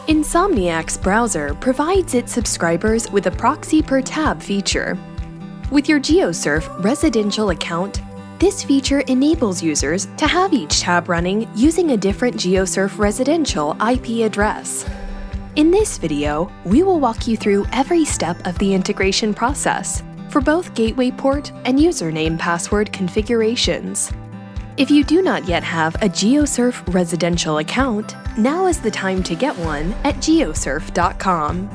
Insomniac's browser provides its subscribers with a proxy per tab feature. With your GeoSurf Residential account, this feature enables users to have each tab running using a different GeoSurf Residential IP address. In this video, we will walk you through every step of the integration process for both gateway port and username password configurations. If you do not yet have a GeoSurf Residential account, now is the time to get one at geosurf.com.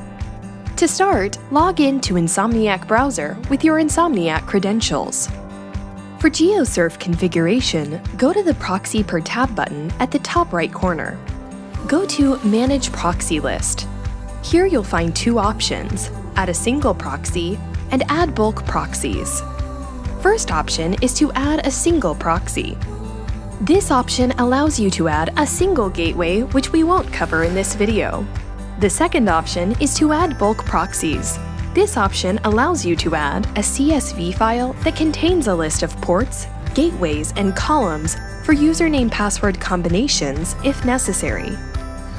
To start, log in to Insomniac browser with your Insomniac credentials. For GeoSurf configuration, go to the Proxy per tab button at the top right corner. Go to Manage Proxy List. Here you'll find two options: Add a Single Proxy and Add Bulk Proxies. First option is to add a single proxy. This option allows you to add a single gateway, which we won't cover in this video. The second option is to add bulk proxies. This option allows you to add a CSV file that contains a list of ports, gateways, and columns for username-password combinations if necessary.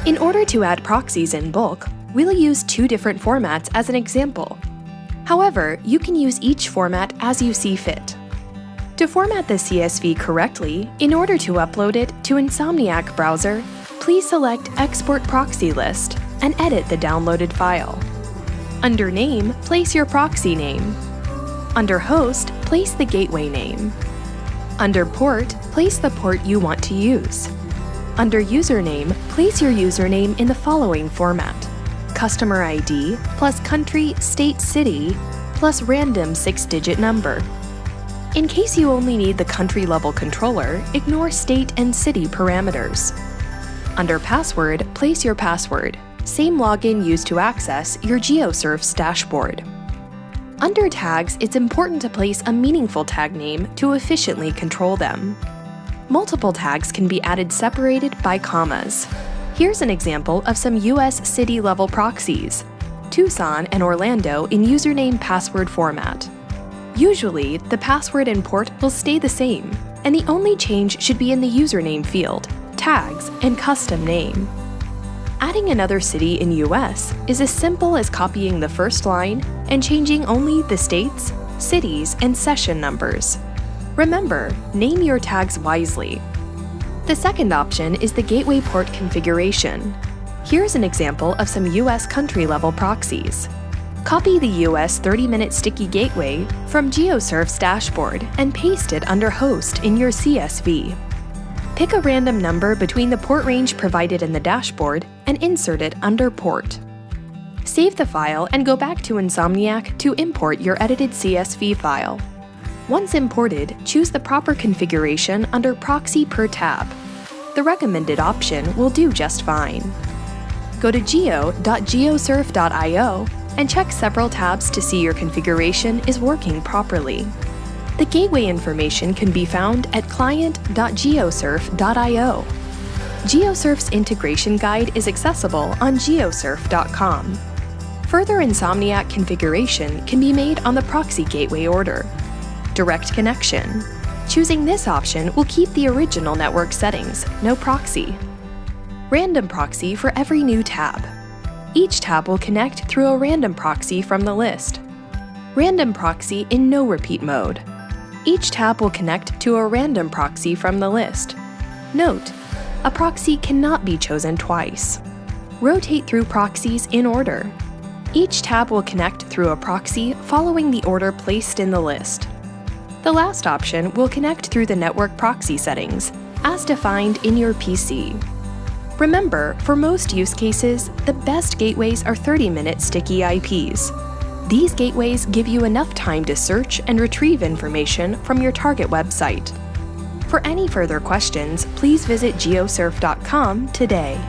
In order to add proxies in bulk, we'll use two different formats as an example. However, you can use each format as you see fit. To format the CSV correctly, in order to upload it to Insomniac browser, please select Export Proxy List and edit the downloaded file. Under Name, place your proxy name. Under Host, place the gateway name. Under Port, place the port you want to use. Under Username, place your username in the following format: customer ID plus country, state, city plus random 6-digit number. In case you only need the country level controller, ignore state and city parameters. Under Password, place your password. Same login used to access your GeoSurf's dashboard. Under Tags, it's important to place a meaningful tag name to efficiently control them. Multiple tags can be added separated by commas. Here's an example of some US city-level proxies: Tucson and Orlando in username-password format. Usually, the password and port will stay the same, and the only change should be in the username field, tags, and custom name. Adding another city in US is as simple as copying the first line and changing only the states, cities, and session numbers. Remember, name your tags wisely. The second option is the gateway port configuration. Here's an example of some US country-level proxies. Copy the US 30-minute sticky gateway from GeoSurf's dashboard and paste it under Host in your CSV. Pick a random number between the port range provided in the dashboard and insert it under Port. Save the file and go back to Insomniac to import your edited CSV file. Once imported, choose the proper configuration under Proxy per tab. The recommended option will do just fine. Go to geo.geosurf.io and check several tabs to see your configuration is working properly. The gateway information can be found at client.geosurf.io. GeoSurf's integration guide is accessible on geosurf.com. Further Insomniac configuration can be made on the proxy gateway order. Direct connection. Choosing this option will keep the original network settings, no proxy. Random proxy for every new tab. Each tab will connect through a random proxy from the list. Random proxy in no repeat mode. Each tab will connect to a random proxy from the list. Note: a proxy cannot be chosen twice. Rotate through proxies in order. Each tab will connect through a proxy following the order placed in the list. The last option will connect through the network proxy settings, as defined in your PC. Remember, for most use cases, the best gateways are 30-minute sticky IPs. These gateways give you enough time to search and retrieve information from your target website. For any further questions, please visit geosurf.com today.